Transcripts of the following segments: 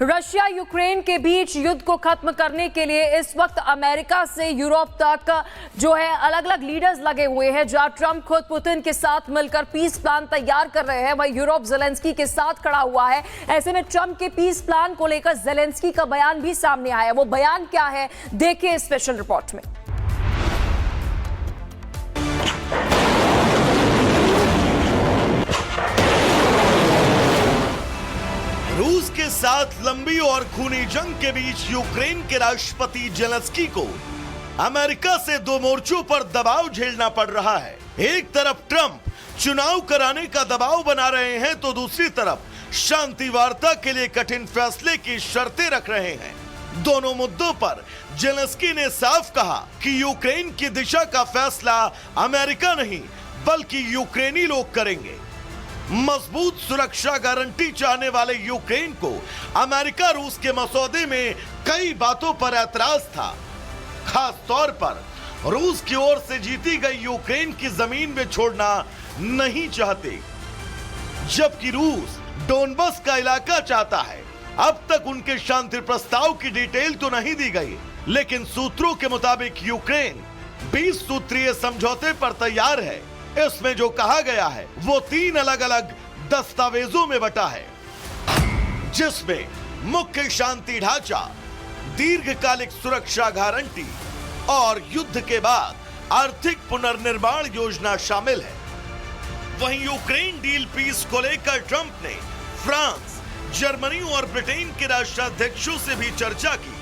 Russia Ukraine के बीच युद्ध को खत्म करने के लिए इस वक्त अमेरिका से यूरोप तक जो है अलग अलग लीडर्स लगे हुए हैं। जहां ट्रंप खुद पुतिन के साथ मिलकर पीस प्लान तैयार कर रहे हैं, वहीं यूरोप ज़ेलेंस्की के साथ खड़ा हुआ है। ऐसे में ट्रंप के पीस प्लान को लेकर ज़ेलेंस्की का बयान भी सामने आया। वो बयान क्या है, देखिए स्पेशल रिपोर्ट में। रूस के साथ लंबी और खूनी जंग के बीच यूक्रेन के राष्ट्रपति ज़ेलेंस्की को अमेरिका से दो मोर्चों पर दबाव झेलना पड़ रहा है। एक तरफ ट्रंप चुनाव कराने का दबाव बना रहे हैं, तो दूसरी तरफ शांति वार्ता के लिए कठिन फैसले की शर्तें रख रहे हैं। दोनों मुद्दों पर ज़ेलेंस्की ने साफ कहा कि यूक्रेन की दिशा का फैसला अमेरिका नहीं बल्कि यूक्रेनी लोग करेंगे। मजबूत सुरक्षा गारंटी चाहने वाले यूक्रेन को अमेरिका रूस के मसौदे में कई बातों पर ऐतराज था। खास तौर पर रूस की ओर से जीती गई यूक्रेन की जमीन में छोड़ना नहीं चाहते, जबकि रूस डोनबस का इलाका चाहता है। अब तक उनके शांति प्रस्ताव की डिटेल तो नहीं दी गई, लेकिन सूत्रों के मुताबिक यूक्रेन 20 सूत्रीय समझौते पर तैयार है। इसमें जो कहा गया है वो 3 अलग अलग दस्तावेजों में बटा है, जिसमें मुख्य शांति ढांचा, दीर्घकालिक सुरक्षा गारंटी और युद्ध के बाद आर्थिक पुनर्निर्माण योजना शामिल है। वहीं यूक्रेन डील पीस को लेकर ट्रंप ने फ्रांस, जर्मनी और ब्रिटेन के राष्ट्राध्यक्षों से भी चर्चा की।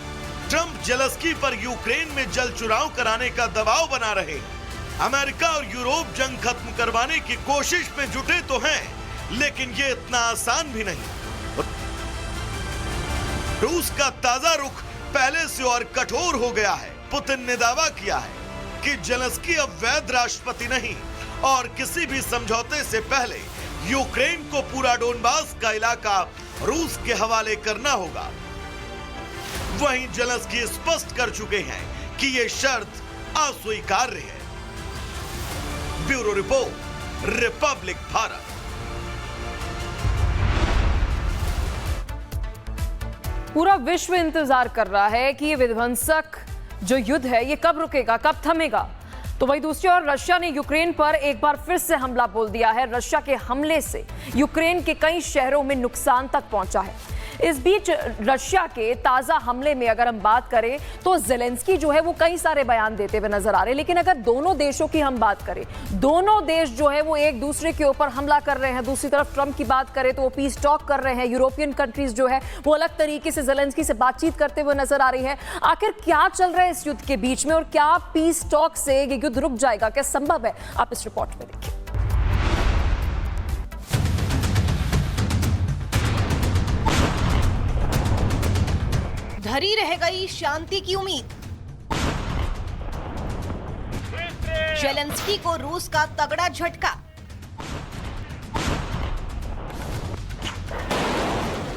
ट्रंप ज़ेलेंस्की पर यूक्रेन में जल चुनाव कराने का दबाव बना रहे हैं। अमेरिका और यूरोप जंग खत्म करवाने की कोशिश में जुटे तो हैं, लेकिन ये इतना आसान भी नहीं। रूस का ताजा रुख पहले से और कठोर हो गया है। पुतिन ने दावा किया है कि ज़ेलेंस्की अब वैध राष्ट्रपति नहीं और किसी भी समझौते से पहले यूक्रेन को पूरा डोनबास का इलाका रूस के हवाले करना होगा। वहीं ज़ेलेंस्की स्पष्ट कर चुके हैं कि ये शर्त अस्वीकार्य है। Bureau report, Republic Bharat. पूरा विश्व इंतजार कर रहा है कि ये विध्वंसक जो युद्ध है ये कब रुकेगा, कब थमेगा। तो वही दूसरी ओर रशिया ने यूक्रेन पर एक बार फिर से हमला बोल दिया है। रशिया के हमले से यूक्रेन के कई शहरों में नुकसान तक पहुंचा है। इस बीच रशिया के ताजा हमले में अगर हम बात करें तो ज़ेलेंस्की जो है वो कई सारे बयान देते हुए नजर आ रहे हैं। लेकिन अगर दोनों देशों की हम बात करें, दोनों देश जो है वो एक दूसरे के ऊपर हमला कर रहे हैं। दूसरी तरफ ट्रंप की बात करें तो वो पीस टॉक कर रहे हैं। यूरोपियन कंट्रीज जो है वो अलग तरीके से ज़ेलेंस्की से बातचीत करते हुए नजर आ रही है। आखिर क्या चल रहा है इस युद्ध के बीच में और क्या पीस टॉक से ये युद्ध रुक जाएगा, क्या संभव है? आप इस रिपोर्ट में देखिए। धरी रह गई शांति की उम्मीद। ज़ेलेंस्की को रूस का तगड़ा झटका।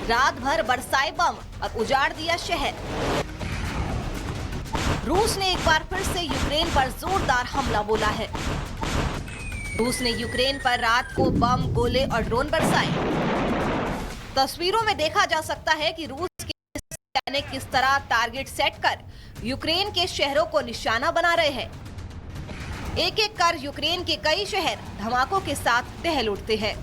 रात भर बरसाए बम और उजाड़ दिया शहर। रूस ने एक बार फिर से यूक्रेन पर जोरदार हमला बोला है। रूस ने यूक्रेन पर रात को बम, गोले और ड्रोन बरसाए। तस्वीरों में देखा जा सकता है कि रूस ने किस तरह टारगेट सेट कर यूक्रेन के शहरों को निशाना बना रहे हैं। एक एक कर यूक्रेन के कई शहर धमाकों के साथ दहल उठते हैं।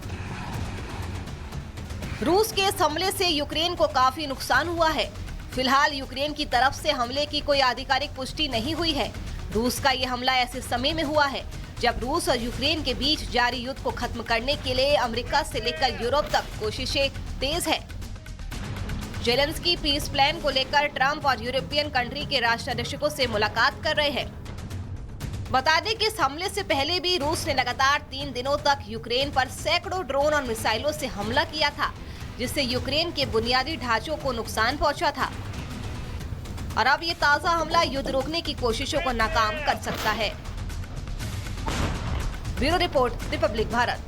रूस के इस हमले से यूक्रेन को काफी नुकसान हुआ है। फिलहाल यूक्रेन की तरफ से हमले की कोई आधिकारिक पुष्टि नहीं हुई है। रूस का यह हमला ऐसे समय में हुआ है जब रूस और यूक्रेन के बीच जारी युद्ध को खत्म करने के लिए अमेरिका से लेकर यूरोप तक कोशिशें तेज है। ज़ेलेंस्की पीस प्लान को लेकर ट्रंप और यूरोपियन कंट्री के राष्ट्राध्यक्षों से मुलाकात कर रहे हैं। बता दें कि इस हमले से पहले भी रूस ने लगातार 3 दिनों तक यूक्रेन पर सैकड़ों ड्रोन और मिसाइलों से हमला किया था, जिससे यूक्रेन के बुनियादी ढांचों को नुकसान पहुंचा था। और अब ये ताजा हमला युद्ध रोकने की कोशिशों को नाकाम कर सकता है। Bureau report, Republic Bharat.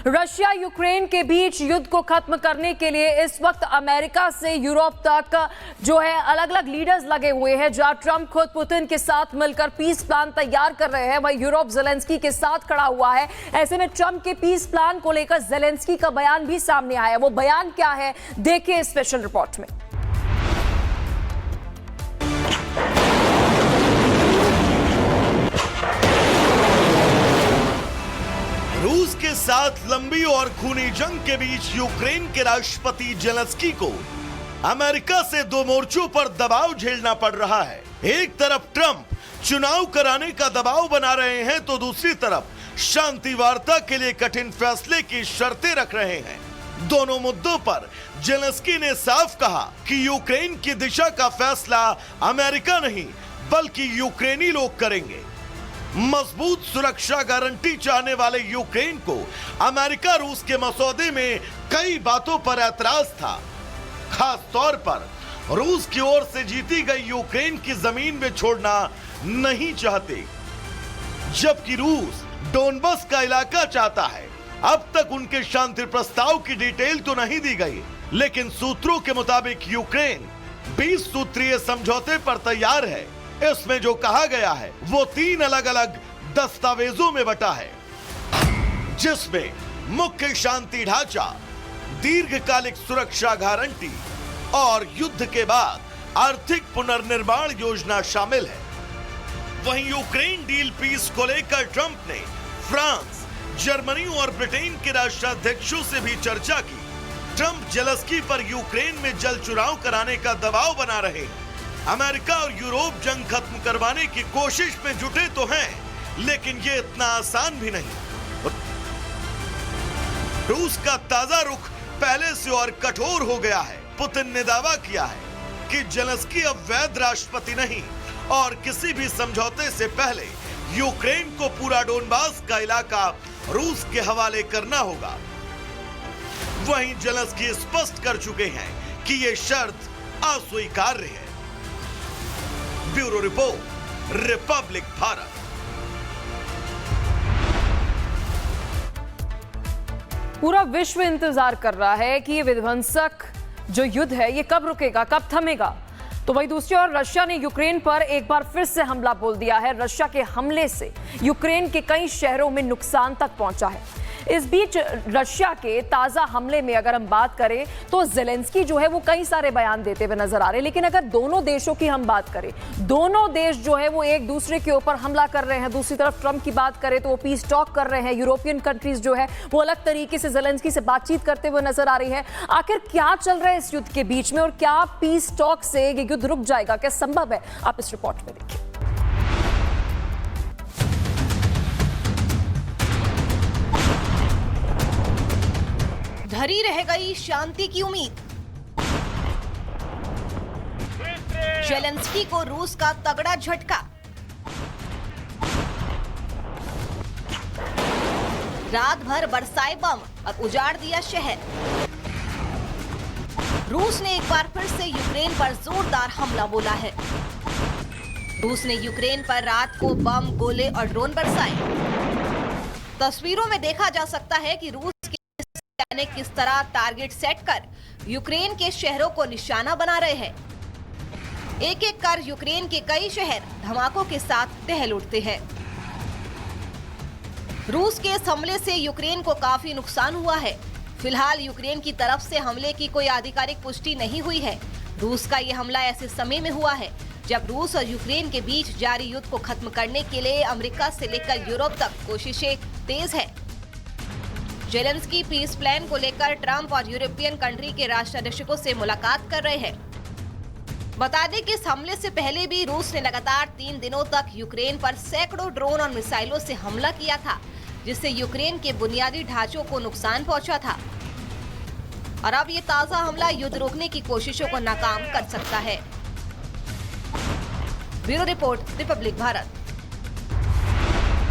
Russia Ukraine के बीच युद्ध को खत्म करने के लिए इस वक्त अमेरिका से यूरोप तक जो है अलग अलग लीडर्स लगे हुए हैं। जहां ट्रंप खुद पुतिन के साथ मिलकर पीस प्लान तैयार कर रहे हैं, वहीं यूरोप ज़ेलेंस्की के साथ खड़ा हुआ है। ऐसे में ट्रंप के पीस प्लान को लेकर ज़ेलेंस्की का बयान भी सामने आया। वो बयान क्या है, देखिए स्पेशल रिपोर्ट में। रूस के साथ लंबी और खूनी जंग के बीच यूक्रेन के राष्ट्रपति जेलेंस्की को अमेरिका से दो मोर्चों पर दबाव झेलना पड़ रहा है। एक तरफ ट्रंप चुनाव कराने का दबाव बना रहे हैं, तो दूसरी तरफ शांति वार्ता के लिए कठिन फैसले की शर्तें रख रहे हैं। दोनों मुद्दों पर जेलेंस्की ने साफ कहा कि यूक्रेन की दिशा का फैसला अमेरिका नहीं बल्कि यूक्रेनी लोग करेंगे। मजबूत सुरक्षा गारंटी चाहने वाले यूक्रेन को अमेरिका रूस के मसौदे में कई बातों पर ऐतराज था। खास तौर पर रूस की ओर से जीती गई यूक्रेन की जमीन में छोड़ना नहीं चाहते, जबकि रूस डोनबस का इलाका चाहता है। अब तक उनके शांति प्रस्ताव की डिटेल तो नहीं दी गई, लेकिन सूत्रों के मुताबिक यूक्रेन 20 सूत्रीय समझौते पर तैयार है। इसमें जो कहा गया है वो 3 अलग अलग दस्तावेजों में बटा है, जिसमें मुख्य शांति ढांचा, दीर्घकालिक सुरक्षा गारंटी और युद्ध के बाद आर्थिक पुनर्निर्माण योजना शामिल है। वहीं यूक्रेन डील पीस को लेकर ट्रंप ने फ्रांस, जर्मनी और ब्रिटेन के राष्ट्राध्यक्षों से भी चर्चा की। ट्रंप जेलेंस्की पर यूक्रेन में जल्द चुनाव कराने का दबाव बना रहे हैं। अमेरिका और यूरोप जंग खत्म करवाने की कोशिश में जुटे तो हैं, लेकिन ये इतना आसान भी नहीं। रूस का ताजा रुख पहले से और कठोर हो गया है। पुतिन ने दावा किया है कि जेलेंस्की अब वैध राष्ट्रपति नहीं और किसी भी समझौते से पहले यूक्रेन को पूरा डोनबास का इलाका रूस के हवाले करना होगा। वहीं जेलेंस्की स्पष्ट कर चुके हैं कि ये शर्त अस्वीकार्य है। Bureau report, Republic Bharat. पूरा विश्व इंतजार कर रहा है कि ये विध्वंसक जो युद्ध है ये कब रुकेगा, कब थमेगा। तो वही दूसरी ओर रशिया ने यूक्रेन पर एक बार फिर से हमला बोल दिया है। रशिया के हमले से यूक्रेन के कई शहरों में नुकसान तक पहुंचा है। इस बीच रशिया के ताजा हमले में अगर हम बात करें तो ज़ेलेंस्की जो है वो कई सारे बयान देते हुए नजर आ रहे हैं, लेकिन अगर दोनों देशों की हम बात करें, दोनों देश जो है वो एक दूसरे के ऊपर हमला कर रहे हैं। दूसरी तरफ ट्रंप की बात करें तो वो पीस टॉक कर रहे हैं। यूरोपियन कंट्रीज जो है वो अलग तरीके से ज़ेलेंस्की से बातचीत करते हुए नजर आ रही है। आखिर क्या चल रहा है इस युद्ध के बीच में और क्या पीस टॉक से ये युद्ध रुक जाएगा, क्या संभव है? आप इस रिपोर्ट में देखिए। धरी रह गई शांति की उम्मीद। जेलेंस्की को रूस का तगड़ा झटका। रात भर बरसाए बम और उजाड़ दिया शहर। रूस ने एक बार फिर से यूक्रेन पर जोरदार हमला बोला है। रूस ने यूक्रेन पर रात को बम, गोले और ड्रोन बरसाए। तस्वीरों में देखा जा सकता है कि रूस ने किस तरह टारगेट सेट कर यूक्रेन के शहरों को निशाना बना रहे हैं। एक एक कर यूक्रेन के कई शहर धमाकों के साथ दहल उठते हैं। रूस के इस हमले से यूक्रेन को काफी नुकसान हुआ है। फिलहाल यूक्रेन की तरफ से हमले की कोई आधिकारिक पुष्टि नहीं हुई है। रूस का ये हमला ऐसे समय में हुआ है जब रूस और यूक्रेन के बीच जारी युद्ध को खत्म करने के लिए अमेरिका से लेकर यूरोप तक कोशिशें तेज है। जेलेंस्की पीस प्लान को लेकर ट्रंप और यूरोपियन कंट्री के राष्ट्राध्यक्षों से मुलाकात कर रहे हैं। बता दें कि इस हमले से पहले भी रूस ने लगातार 3 दिनों तक यूक्रेन पर सैकड़ों ड्रोन और मिसाइलों से हमला किया था, जिससे यूक्रेन के बुनियादी ढांचों को नुकसान पहुंचा था। और अब ये ताजा हमला युद्ध रोकने की कोशिशों को नाकाम कर सकता है। Bureau report, Republic Bharat.